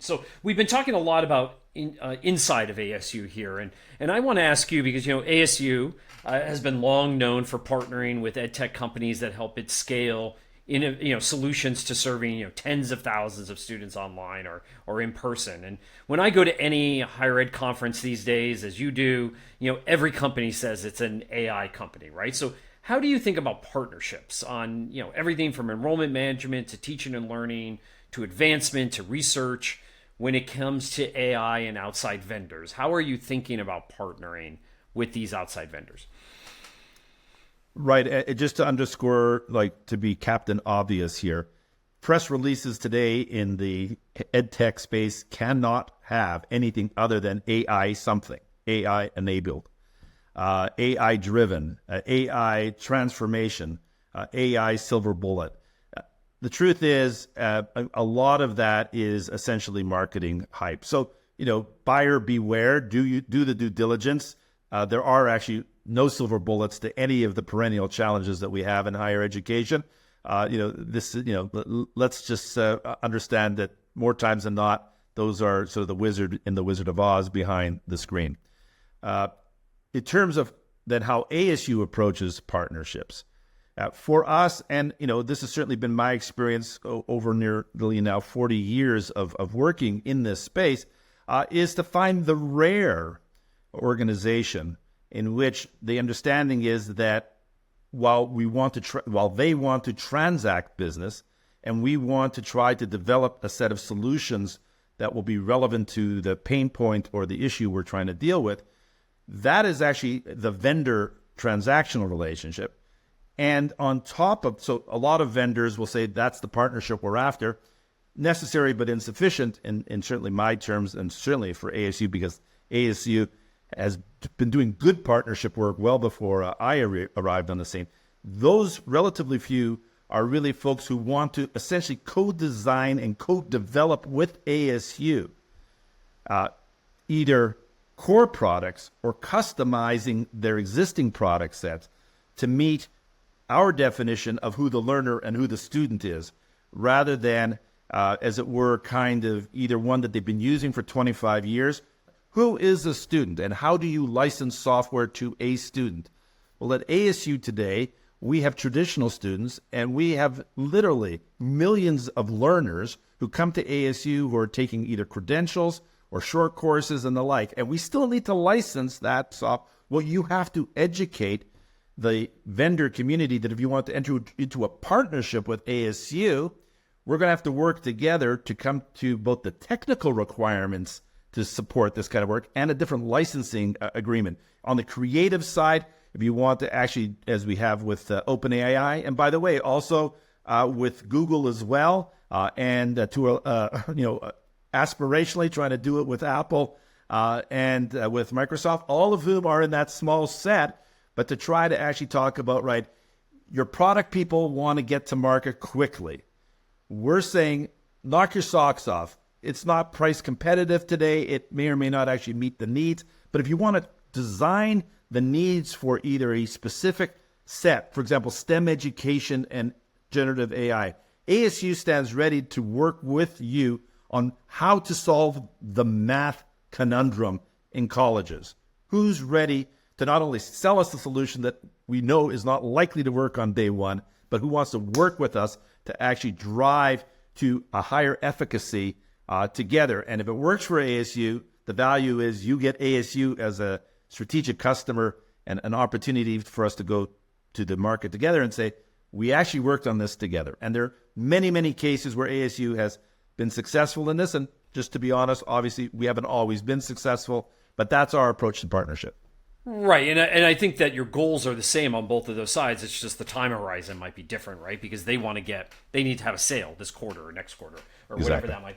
So we've been talking a lot about inside of ASU here, and I want to ask you because ASU has been long known for partnering with ed tech companies that help it scale in solutions to serving tens of thousands of students online or in person. And when I go to any higher ed conference these days, as you do, every company says it's an AI company, right? So how do you think about partnerships on everything from enrollment management to teaching and learning to advancement to research when it comes to AI and outside vendors? How are you thinking about partnering with these outside vendors? Right. Just to underscore, to be Captain Obvious here, press releases today in the ed tech space cannot have anything other than AI something, AI enabled, AI driven, AI transformation, AI silver bullet. The truth is, a lot of that is essentially marketing hype. So, buyer beware. Do the due diligence. There are actually no silver bullets to any of the perennial challenges that we have in higher education. Let's just understand that more times than not, those are sort of the wizard in the Wizard of Oz behind the screen. In terms of then how ASU approaches partnerships, for us, and this has certainly been my experience over nearly now 40 years of working in this space, is to find the rare organization in which the understanding is that while they want to transact business, and we want to try to develop a set of solutions that will be relevant to the pain point or the issue we're trying to deal with, that is actually the vendor transactional relationship. And on top of, so a lot of vendors will say that's the partnership we're after, necessary but insufficient in certainly my terms, and certainly for ASU, because ASU has been doing good partnership work well before I arrived on the scene. Those relatively few are really folks who want to essentially co-design and co-develop with ASU either core products or customizing their existing product sets to meet our definition of who the learner and who the student is, rather than, as it were, kind of either one that they've been using for 25 years. Who is a student, and how do you license software to a student? Well, at ASU today, we have traditional students, and we have literally millions of learners who come to ASU who are taking either credentials or short courses and the like, and we still need to license that software. Well, you have to educate the vendor community that if you want to enter into a partnership with ASU, we're going to have to work together to come to both the technical requirements to support this kind of work and a different licensing agreement. On the creative side, if you want to actually, as we have with OpenAI, and by the way, also with Google as well, and aspirationally trying to do it with Apple and with Microsoft, all of whom are in that small set. But to try to actually talk about, right, your product people want to get to market quickly. We're saying, knock your socks off. It's not price competitive today. It may or may not actually meet the needs. But if you want to design the needs for either a specific set, for example, STEM education and generative AI, ASU stands ready to work with you on how to solve the math conundrum in colleges. Who's ready to not only sell us the solution that we know is not likely to work on day one, but who wants to work with us to actually drive to a higher efficacy together. And if it works for ASU, the value is you get ASU as a strategic customer and an opportunity for us to go to the market together and say, we actually worked on this together. And there are many, many cases where ASU has been successful in this. And just to be honest, obviously, we haven't always been successful, but that's our approach to partnership. Right, and I think that your goals are the same on both of those sides. It's just the time horizon might be different, right? Because they need to have a sale this quarter or next quarter or whatever that might